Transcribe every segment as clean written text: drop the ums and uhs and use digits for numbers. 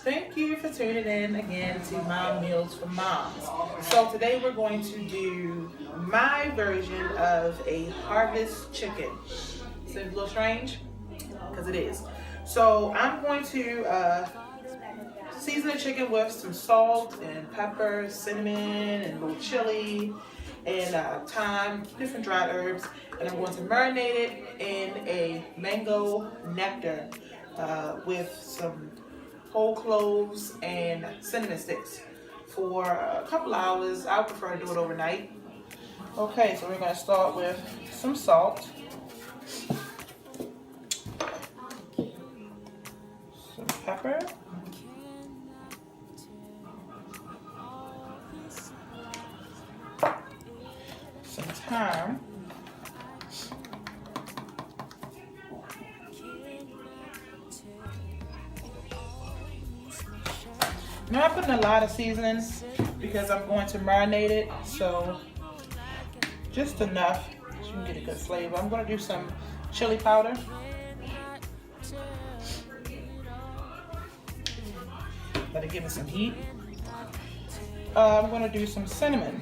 Thank you for tuning in again to Mom Meals for Moms. So today we're going to do my version of a harvest chicken. Seems a little strange? Because it is. So I'm going to season the chicken with some salt and pepper, cinnamon, and a little chili, and thyme, different dried herbs. And I'm going to marinate it in a mango nectar with some whole cloves and cinnamon sticks for a couple hours. I would prefer to do it overnight. Okay, so we're going to start with some salt, some pepper, some thyme, I'm not putting a lot of seasonings because I'm going to marinate it, so just enough so you can get a good flavor. I'm going to do some chili powder. Let it give it some heat. I'm going to do some cinnamon.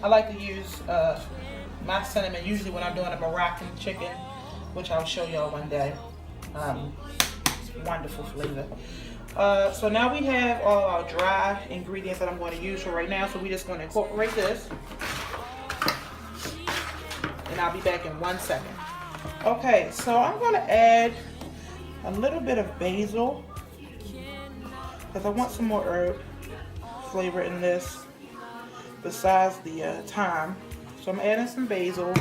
I like to use my cinnamon usually when I'm doing a Moroccan chicken, which I'll show y'all one day. Wonderful flavor. So now we have all our dry ingredients that I'm going to use for right now. So we're just going to incorporate this. And I'll be back in 1 second. Okay, so I'm going to add a little bit of basil because I want some more herb flavor in this besides the thyme. So I'm adding some basil,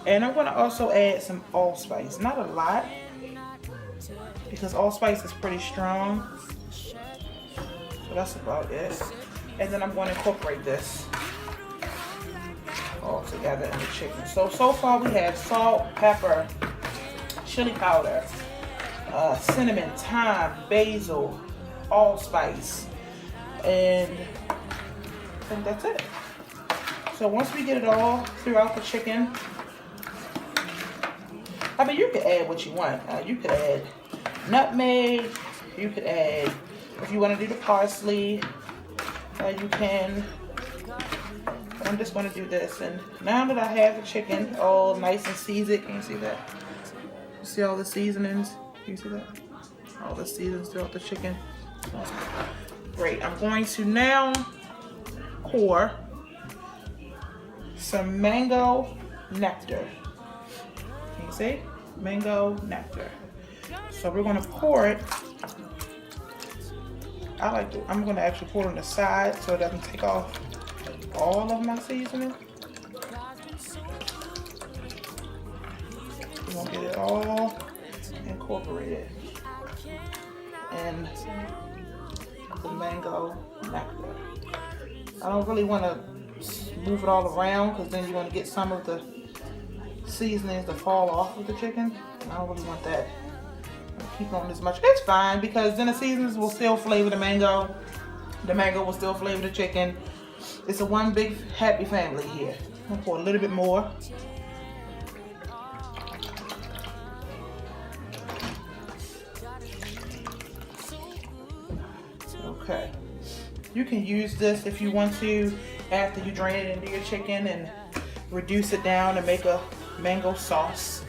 and I'm going to also add some allspice. Not a lot because allspice is pretty strong. So that's about it. And then I'm going to incorporate this all together in the chicken. So far we have salt, pepper, chili powder, cinnamon, thyme, basil, allspice, and I think that's it. So once we get it all throughout the chicken, I mean, you could add what you want. You could add nutmeg. You could add, if you want to do the parsley, you can. I'm just going to do this. And now that I have the chicken all nice and seasoned, can you see that? You see all the seasonings? Can you see that? All the seasonings throughout the chicken. Great. I'm going to now pour some mango nectar. Can you see? Mango nectar. So we're going to pour it. I'm going to actually pour it on the side so it doesn't take off all of my seasoning. We're going to get it all incorporated in the mango nectar. I don't really want to move it all around because then you're going to get some of the seasonings to fall off of the chicken. I don't really want that. Keep on as much. It's fine because then the seasonings will still flavor the mango. The mango will still flavor the chicken. It's a one big happy family here. I'm going to pour a little bit more. Okay. You can use this if you want to after you drain it into your chicken and reduce it down and make a mango sauce.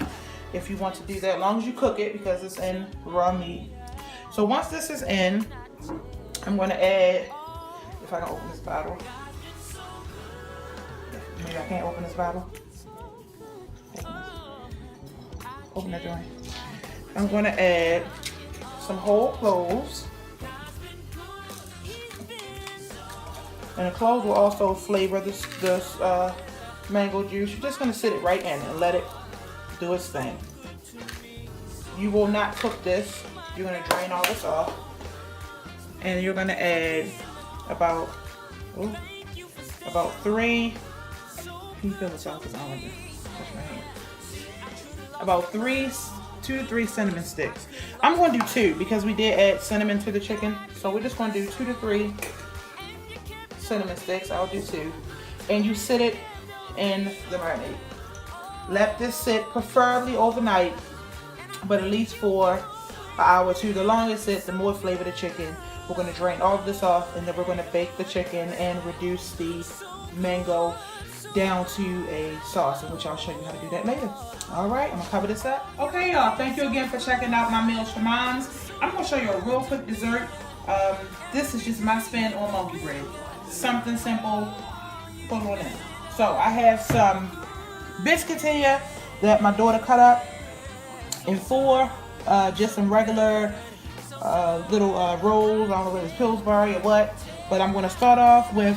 If you want to do that, as long as you cook it because it's in raw meat. So once this is in, I'm going to add, if I can open this bottle. Maybe I can't open this bottle. Open that joint. I'm going to add some whole cloves. And the cloves will also flavor this mango juice. You're just going to sit it right in and let it do its thing. You will not cook this. You're going to drain all this off. And you're going to add about 3. Can you feel the salt? Because I don't like to touch my hand. About 2 to 3 cinnamon sticks. I'm going to do 2 because we did add cinnamon to the chicken. So we're just going to do 2 to 3 cinnamon sticks. I'll do 2. And you sit it in the marinade. Let this sit preferably overnight, but at least for an hour or two. The longer it sits, the more flavor the chicken. We're going to drain all of this off, and then we're going to bake the chicken and reduce the mango down to a sauce, which I'll show you how to do that later. All right, I'm going to cover this up. Okay, y'all, thank you again for checking out my Meals for Moms. I'm going to show you a real quick dessert. This is just my spin on monkey bread. Something simple, put it on in. So I have some biscuits here that my daughter cut up in 4, just some regular little rolls. I don't know whether it's Pillsbury or what, but I'm going to start off with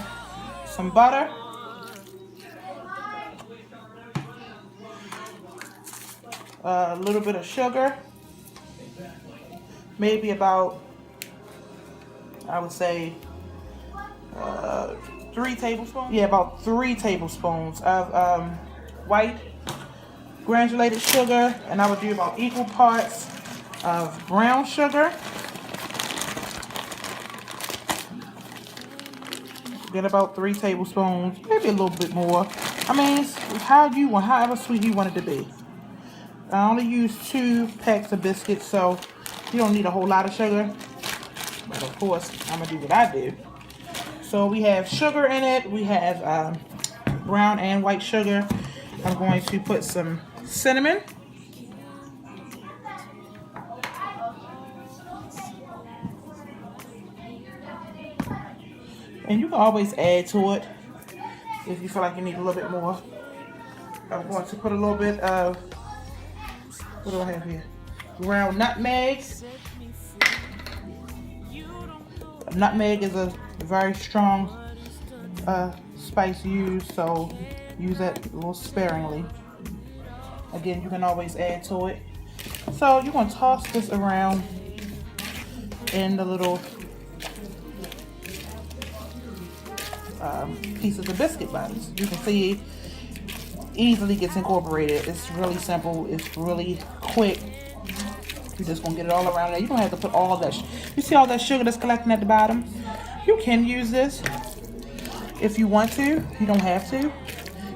some butter, a little bit of sugar, maybe about, I would say 3 tablespoons. Yeah, about 3 tablespoons of white granulated sugar, and I would do about equal parts of brown sugar. Get about 3 tablespoons, maybe a little bit more. I mean, it's however sweet you want it to be. I only use 2 packs of biscuits, so you don't need a whole lot of sugar. But of course, I'm gonna do what I do. So we have sugar in it. We have brown and white sugar. I'm going to put some cinnamon. And you can always add to it if you feel like you need a little bit more. I'm going to put a little bit of, what do I have here? Ground nutmeg. Nutmeg is a very strong spice used, so use that a little sparingly. Again, you can always add to it. So you're going to toss this around in the little pieces of biscuit buns. You can see it easily gets incorporated. It's really simple. It's really quick. You're just going to get it all around there. You don't have to put all that. You see all that sugar that's collecting at the bottom? You can use this if you want to. You don't have to.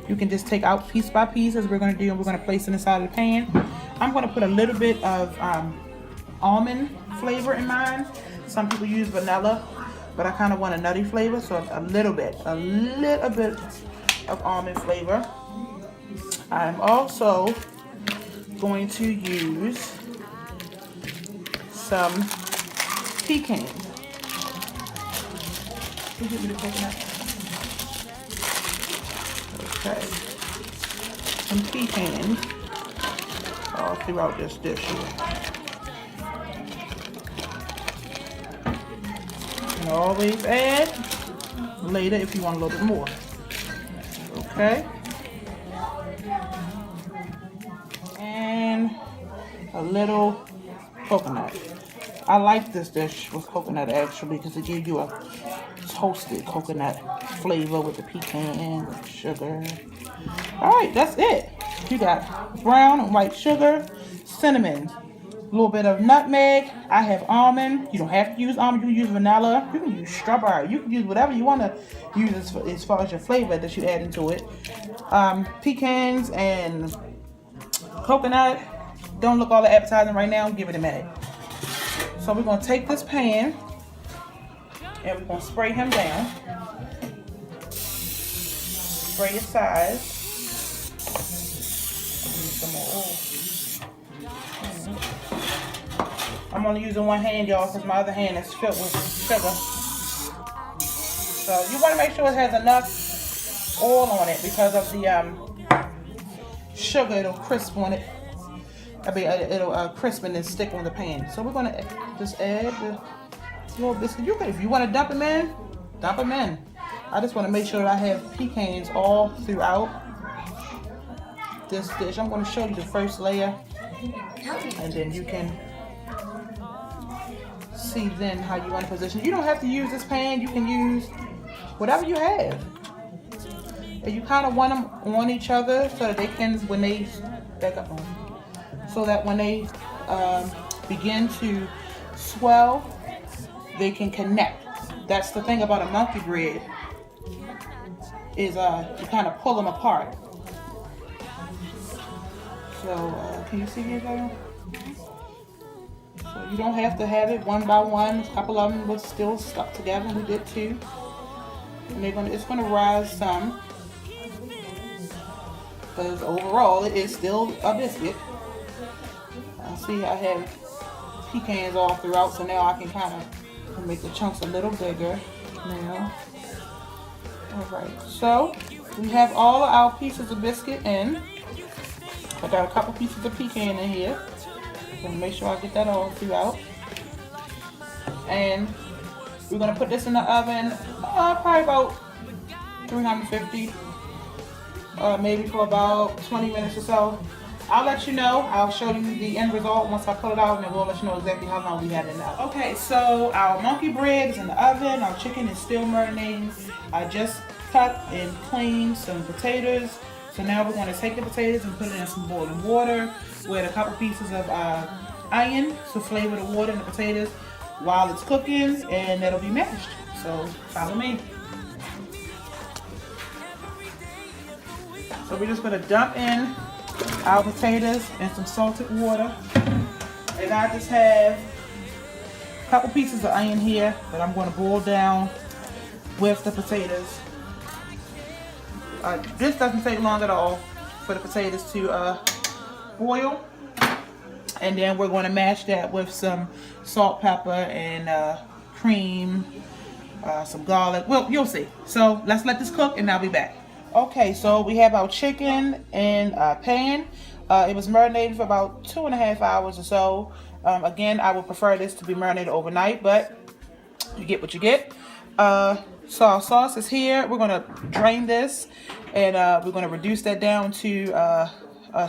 You can just take out piece by piece as we're going to do, and we're going to place it inside of the pan. I'm going to put a little bit of almond flavor in mine. Some people use vanilla, but I kind of want a nutty flavor, so a little bit of almond flavor. I'm also going to use some pecans. Can you give me the coconut? Okay. Some pecans all throughout this dish here. And always add later if you want a little bit more. Okay. And a little coconut. I like this dish with coconut actually because it gives you a toasted coconut flavor with the pecan, with the sugar. Alright, that's it. You got brown and white sugar, cinnamon, a little bit of nutmeg. I have almond. You don't have to use almond. You can use vanilla. You can use strawberry. You can use whatever you want to use as far as your flavor that you add into it. Pecans and coconut. Don't look all the appetizing right now. Give it a minute. So we're going to take this pan and we're going to spray him down. Spray his sides. Some more oil. I'm only using one hand, y'all, because my other hand is filled with sugar. So you want to make sure it has enough oil on it because of the sugar. It'll crisp on it. It'll crisp and then stick on the pan. So we're going to just add the little biscuit. If you want to dump them in, dump them in. I just want to make sure that I have pecans all throughout this dish. I'm going to show you the first layer, and then you can see then how you want to position. You don't have to use this pan. You can use whatever you have. And you kind of want them on each other so that they can, when they back up on, so that when they begin to swell, they can connect. That's the thing about a monkey bread. is to kind of pull them apart. So can you see here, Dale? So you don't have to have it one by one. A couple of them was still stuck together. We did 2. And it's gonna rise some. Because overall it is still a biscuit. See, I have pecans all throughout, so now I can kind of make the chunks a little bigger now. Alright, so we have all of our pieces of biscuit in. I got a couple pieces of pecan in here. So make sure I get that all throughout. And we're going to put this in the oven probably about 350, maybe for about 20 minutes or so. I'll let you know. I'll show you the end result once I pull it out, and then we'll let you know exactly how long we had it in the oven. Okay, so our monkey bread is in the oven. Our chicken is still marinating. I just cut and cleaned some potatoes. So now we're going to take the potatoes and put it in some boiling water with a couple pieces of onion to flavor the water and the potatoes while it's cooking, and that'll be mashed. So follow me. So we're just going to dump in our potatoes and some salted water. And I just have a couple pieces of onion here that I'm going to boil down with the potatoes. This doesn't take long at all for the potatoes to boil. And then we're going to mash that with some salt, pepper, and cream, some garlic. Well, you'll see. So let's let this cook and I'll be back. Okay, so we have our chicken in a pan. It was marinated for about 2.5 hours or so. Again, I would prefer this to be marinated overnight, but you get what you get. So our sauce is here. We're going to drain this, and we're going to reduce that down to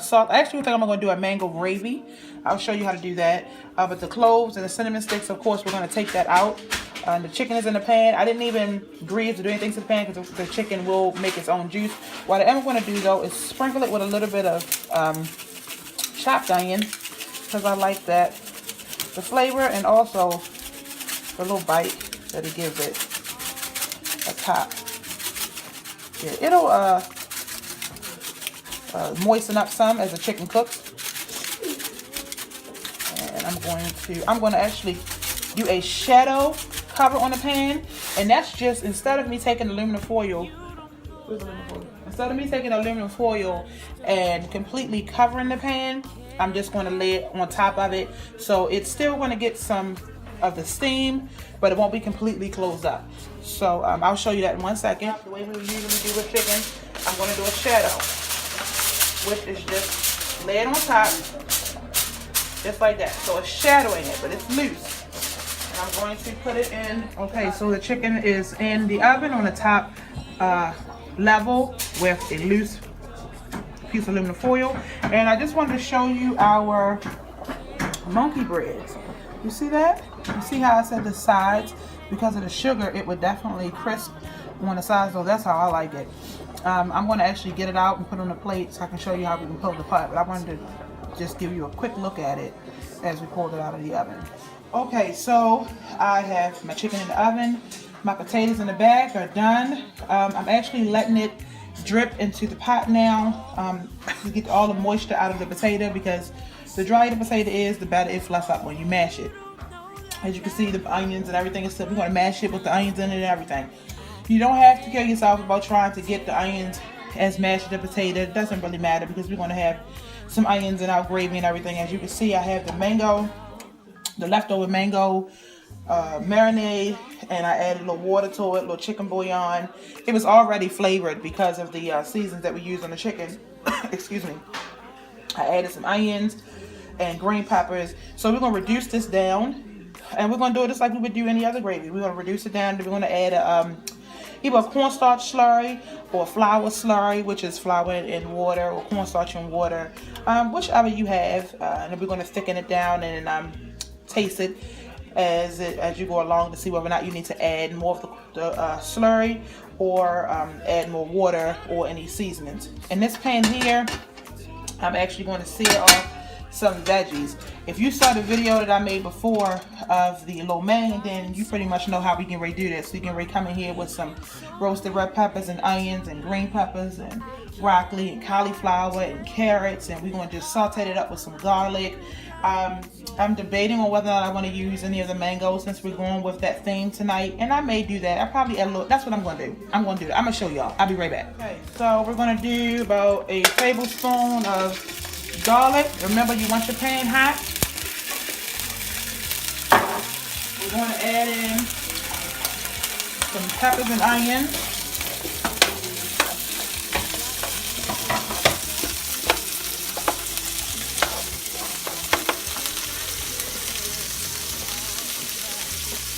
salt. I actually think I'm going to do a mango gravy. I'll show you how to do that. But the cloves and the cinnamon sticks, of course, we're going to take that out. The chicken is in the pan. I didn't even grease or do anything to the pan because the chicken will make its own juice. What I am going to do, though, is sprinkle it with a little bit of chopped onion because I like that. The flavor and also the little bite that it gives it. A top. Yeah, it'll moisten up some as the chicken cooks. And I'm going to actually do a shadow cover on the pan, and that's just instead of me taking aluminum foil. Instead of me taking aluminum foil and completely covering the pan, I'm just going to lay it on top of it, so it's still going to get some of the steam, but it won't be completely closed up. So I'll show you that in 1 second. The way we usually do with chicken, I'm going to do a shadow, which is just lay it on top, just like that. So it's shadowing it, but it's loose. And I'm going to put it in. Okay, so the chicken is in the oven on the top level with a loose piece of aluminum foil. And I just wanted to show you our monkey breads. You see that? You see how I said the sides? Because of the sugar, it would definitely crisp on the sides, so that's how I like it. I'm going to actually get it out and put it on a plate so I can show you how we can pull it apart, but I wanted to just give you a quick look at it as we pulled it out of the oven. Okay, so I have my chicken in the oven. My potatoes in the bag are done. I'm actually letting it drip into the pot now to get all the moisture out of the potato, because the drier the potato is, the better it fluff up when you mash it. As you can see, the onions and everything is still, we're going to mash it with the onions in it and everything. You don't have to kill yourself about trying to get the onions as mashed as the potato. It doesn't really matter because we're going to have some onions in our gravy and everything. As you can see, I have the mango, the leftover mango marinade, and I added a little water to it, a little chicken bouillon. It was already flavored because of the seasons that we use on the chicken. Excuse me. I added some onions and green peppers. So we're going to reduce this down, and we're going to do it just like we would do any other gravy. We're going to reduce it down. We're going to add either a cornstarch slurry or a flour slurry, which is flour and water, or cornstarch and water, whichever you have. And then we're going to thicken it down and taste it as you go along to see whether or not you need to add more of the slurry or add more water or any seasonings. In this pan here, I'm actually going to sear off some veggies. If you saw the video that I made before of the lo mein, then you pretty much know how we can do that. So you can come in here with some roasted red peppers and onions and green peppers and broccoli and cauliflower and carrots, and we're going to just saute it up with some garlic. I'm debating on whether or not I want to use any of the mangoes since we're going with that theme tonight, and I may do that. I probably add a little. That's what I'm going to do. I'm going to do it. I'm going to show y'all. I'll be right back. Okay, so we're going to do about a tablespoon of garlic. Remember, you want your pan hot. We're going to add in some peppers and onions.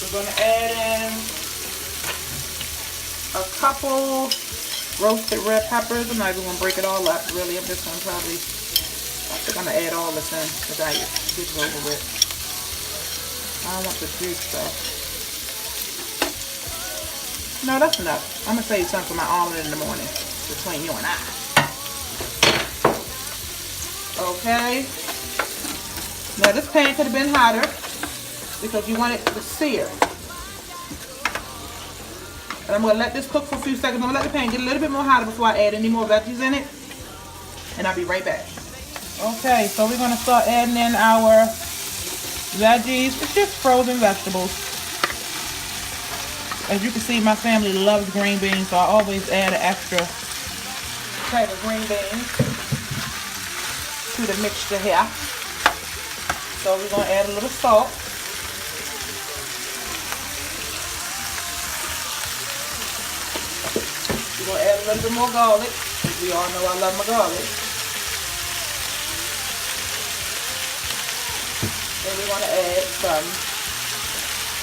We're going to add in a couple roasted red peppers. I'm not even going to break it all up, really. I'm just going to I think I'm going to add all this in because I get it over with. I don't want the juice though. No, that's enough. I'm going to save some for my omelet in the morning between you and I. Okay. Now this pan could have been hotter because you want it to sear. And I'm going to let this cook for a few seconds. I'm going to let the pan get a little bit more hotter before I add any more veggies in it. And I'll be right back. Okay, so we're going to start adding in our veggies. It's just frozen vegetables. As you can see, my family loves green beans, so I always add an extra type of green beans to the mixture here. So we're going to add a little salt. We're going to add a little bit more garlic. We all know I love my garlic. Then we're going to add some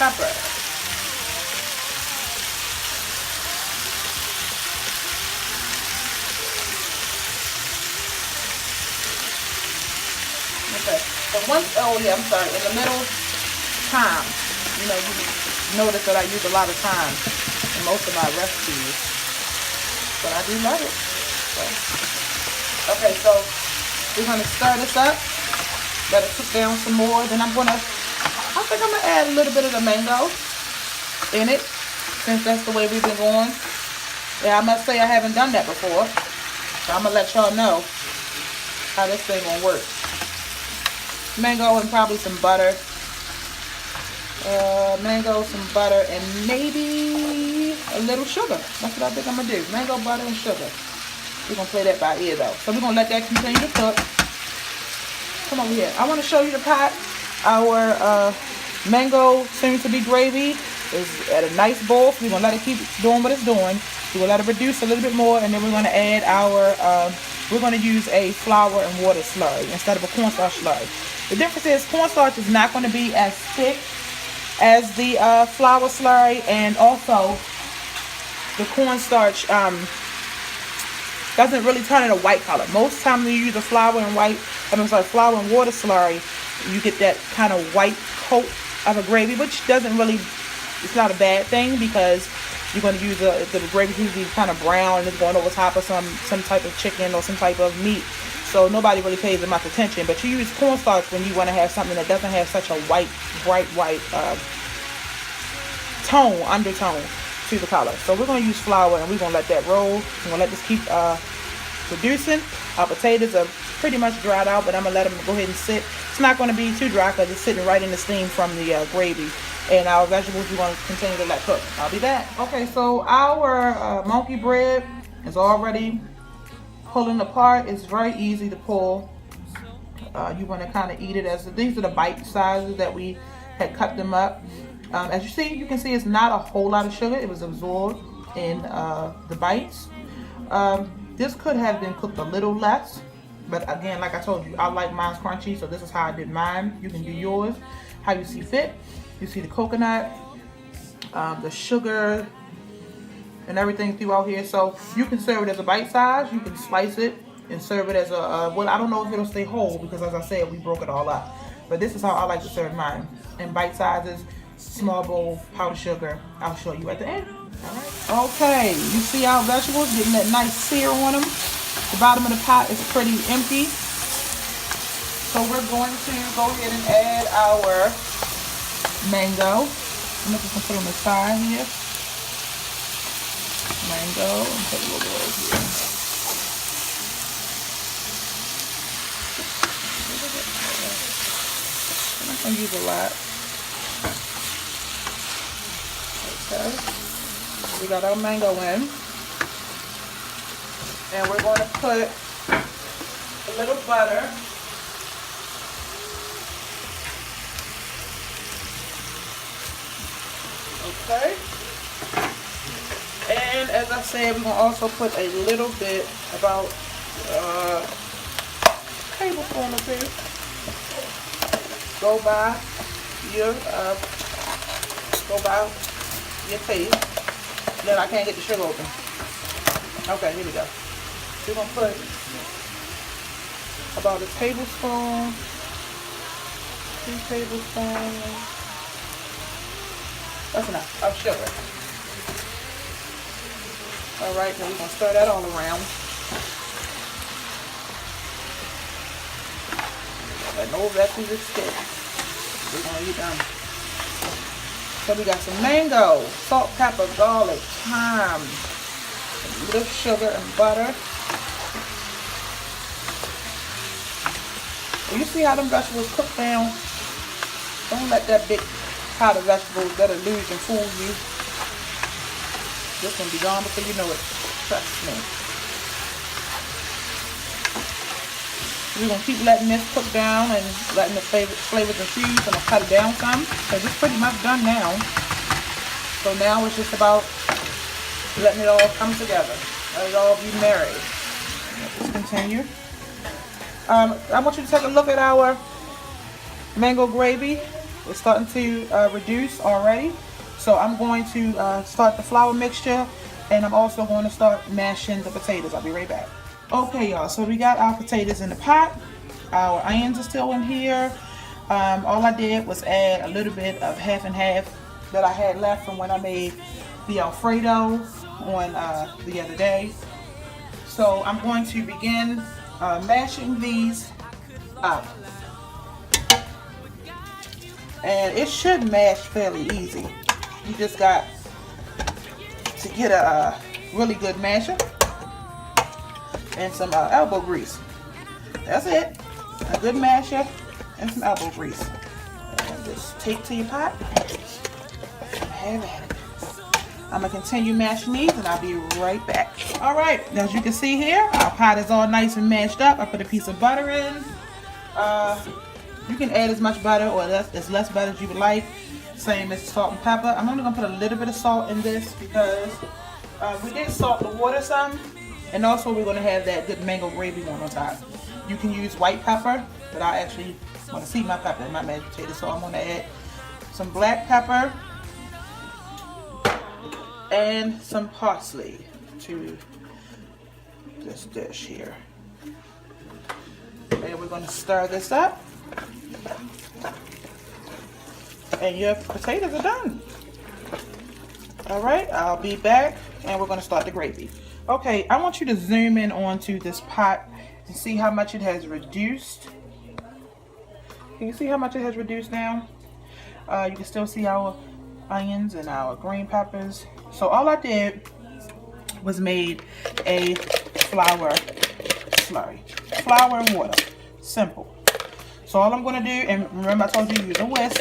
pepper. Okay. So once, I'm sorry, in the middle, thyme. You know, you notice that I use a lot of thyme in most of my recipes. But I do love it. So. Okay, so we're going to stir this up. Let it cook down some more. Then I think I'm going to add a little bit of the mango in it, since that's the way we've been going. Yeah, I must say I haven't done that before. So I'm going to let y'all know how this thing going to work. Mango and probably some butter. Mango, some butter, and maybe a little sugar. That's what I think I'm going to do. Mango, butter, and sugar. We're going to play that by ear, though. So we're going to let that continue to cook. Come over here. I want to show you the pot. Our mango seems-to-be gravy is at a nice boil. So we're going to let it keep doing what it's doing. We're going to let it reduce a little bit more, and then we're going to add our, we're going to use a flour and water slurry instead of a cornstarch slurry. The difference is cornstarch is not going to be as thick as the flour slurry, and also the cornstarch doesn't really turn it a white color. Most times when you use a flour and flour and water slurry, you get that kind of white coat of a gravy, which doesn't really, it's not a bad thing because you're going to use the gravy usually kind of brown and it's going over top of some type of chicken or some type of meat. So nobody really pays them much attention. But you use cornstarch when you want to have something that doesn't have such a white, bright white undertone to the color. So we're going to use flour and we're going to let that roll. We're going to let this keep reducing. Our potatoes are pretty much dried out, but I'm going to let them go ahead and sit. It's not going to be too dry because it's sitting right in the steam from the gravy. And our vegetables we're going to continue to let cook. I'll be back. Okay, so our monkey bread is already pulling apart. It's very easy to pull. You want to kind of eat it as these are the bite sizes that we had cut them up. As you can see it's not a whole lot of sugar. It was absorbed in the bites. This could have been cooked a little less, but again, like I told you, I like mine crunchy, so this is how I did mine. You can do yours how you see fit. You see the coconut, the sugar, and everything throughout here. So you can serve it as a bite size. You can slice it and serve it as a, well, I don't know if it'll stay whole because as I said, we broke it all up. But this is how I like to serve mine. In bite sizes, small bowl, powdered sugar. I'll show you at the end. All right. Okay, you see our vegetables getting that nice sear on them. The bottom of the pot is pretty empty. So we're going to go ahead and add our mango. I'm just gonna put on the side here. Mango, and put a little bit over here. I'm not gonna use a lot. Okay. We got our mango in. And we're going to put a little butter. Okay. And as I said, we're going to also put a little bit, about a tablespoon or two. Go by your taste. Then I can't get the sugar open. Okay, here we go. We're going to put about a tablespoon, 2 tablespoons. That's enough of sugar. Alright, then we're going to stir that all around. Let no veggies stick. We're going to eat them. So we got some mango, salt, pepper, garlic, thyme, a little sugar and butter. You see how them vegetables cook down? Don't let that big pot of vegetables that illusion fool you. This gonna be gone before you know it. Trust me. We're gonna keep letting this cook down and letting the flavors infuse. I'm gonna cut it down some because it's pretty much done now. So now it's just about letting it all come together. Let it all be married. Let's continue. I want you to take a look at our mango gravy. It's starting to reduce already. So I'm going to start the flour mixture, and I'm also going to start mashing the potatoes. I'll be right back. Okay, y'all, so we got our potatoes in the pot. Our onions are still in here. All I did was add a little bit of half and half that I had left from when I made the Alfredo on the other day. So I'm going to begin mashing these up. And it should mash fairly easy. You just got to get a really good masher and some elbow grease. That's it. A good masher and some elbow grease. And just take to your pot. Have at it. I'm going to continue mashing these and I'll be right back. Alright, as you can see here, our pot is all nice and mashed up. I put a piece of butter in. You can add as much butter or as less butter as you would like. Same as salt and pepper. I'm only going to put a little bit of salt in this because we did salt the water some. And also we're going to have that good mango gravy one on top. You can use white pepper, but I actually want to see my pepper in my mashed potatoes. So I'm going to add some black pepper and some parsley to this dish here. And we're going to stir this up. And your potatoes are done. Alright, I'll be back and we're going to start the gravy. Okay, I want you to zoom in onto this pot and see how much it has reduced. Can you see how much it has reduced now? You can still see our onions and our green peppers. So all I did was made a flour slurry. Flour and water. Simple. So all I'm going to do, and remember I told you to use a whisk,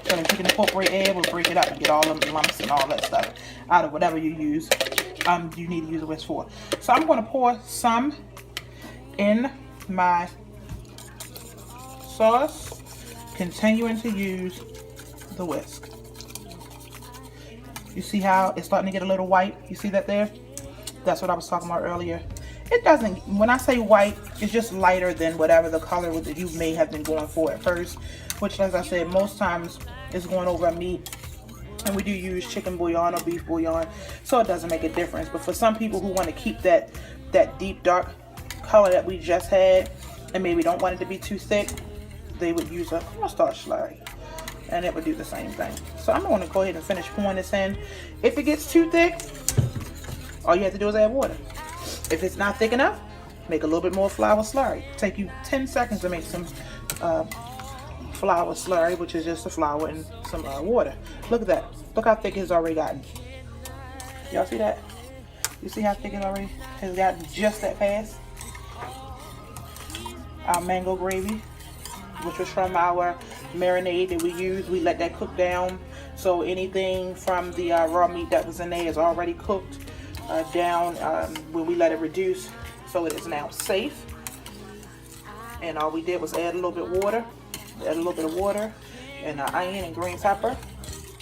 so that you can incorporate air, we'll break it up and get all of the lumps and all that stuff out of whatever you use. You need to use a whisk for. So I'm going to pour some in my sauce, continuing to use the whisk. You see how it's starting to get a little white? You see that there? That's what I was talking about earlier. It doesn't, when I say white, it's just lighter than whatever the color that you may have been going for at first, which, as I said, most times is going over a meat, and we do use chicken bouillon or beef bouillon, so it doesn't make a difference. But for some people who want to keep that deep dark color that we just had, and maybe don't want it to be too thick, they would use a cornstarch slurry, and it would do the same thing. So I'm going to go ahead and finish pouring this in. If it gets too thick, all you have to do is add water. If it's not thick enough, make a little bit more flour slurry. Take you 10 seconds to make some flour slurry, which is just a flour and some water. Look at that. Look how thick it's already gotten. Y'all see that? You see how thick it already has gotten just that fast? Our mango gravy, which was from our marinade that we used, we let that cook down. So anything from the raw meat that was in there is already cooked down when we let it reduce. So it is now safe. And all we did was add a little bit of water, and onion and green pepper,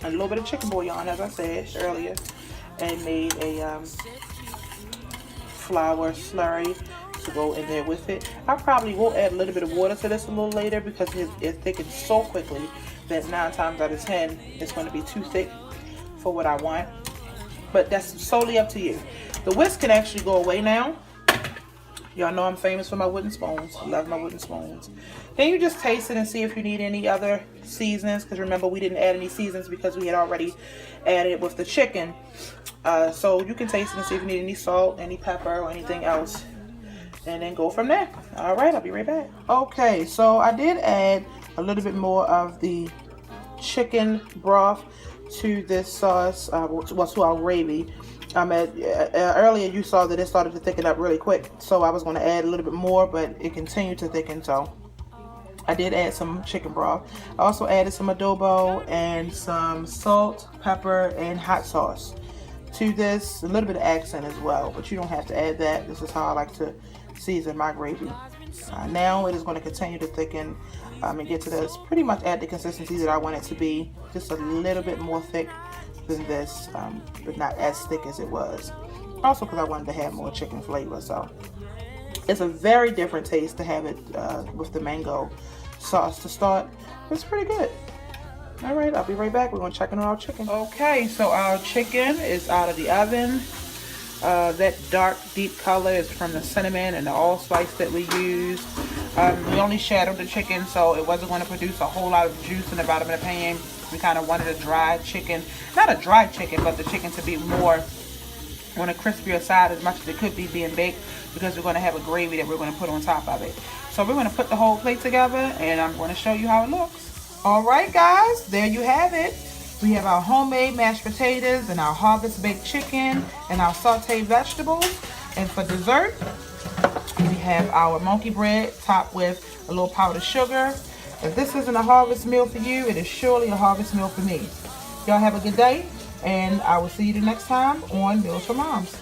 and a little bit of chicken bouillon, as I said earlier, and made a flour slurry to go in there with it. I probably will add a little bit of water to this a little later because it thickens so quickly that 9 times out of 10 it's going to be too thick for what I want. But that's solely up to you. The whisk can actually go away now. Y'all know I'm famous for my wooden spoons. I love my wooden spoons. Then you just taste it and see if you need any other seasonings, because remember we didn't add any seasonings because we had already added it with the chicken. So you can taste it and see if you need any salt, any pepper, or anything else, and then go from there. All right, I'll be right back. Okay, so I did add a little bit more of the chicken broth to this sauce, to our gravy. Earlier you saw that it started to thicken up really quick, so I was going to add a little bit more, but it continued to thicken, so I did add some chicken broth. I also added some adobo and some salt, pepper, and hot sauce to this, a little bit of accent as well, but you don't have to add that. This is how I like to season my gravy. Now it is going to continue to thicken and get to this pretty much at the consistency that I want it to be, just a little bit more thick than this, but not as thick as it was. Also because I wanted to have more chicken flavor, so it's a very different taste to have it with the mango sauce to start. It's pretty good. All right, I'll be right back. We're gonna check in on our chicken. Okay, so our chicken is out of the oven. That dark deep color is from the cinnamon and the allspice that we used. We only shadowed the chicken, so it wasn't going to produce a whole lot of juice in the bottom of the pan. We kind of wanted a dry chicken, not a dry chicken, but the chicken to be more on a crispier side as much as it could be being baked, because we're going to have a gravy that we're going to put on top of it. So we're going to put the whole plate together and I'm going to show you how it looks. All right, guys, there you have it. We have our homemade mashed potatoes and our harvest baked chicken and our sauteed vegetables. And for dessert, we have our monkey bread topped with a little powdered sugar. If this isn't a harvest meal for you, it is surely a harvest meal for me. Y'all have a good day, and I will see you the next time on Meals for Moms.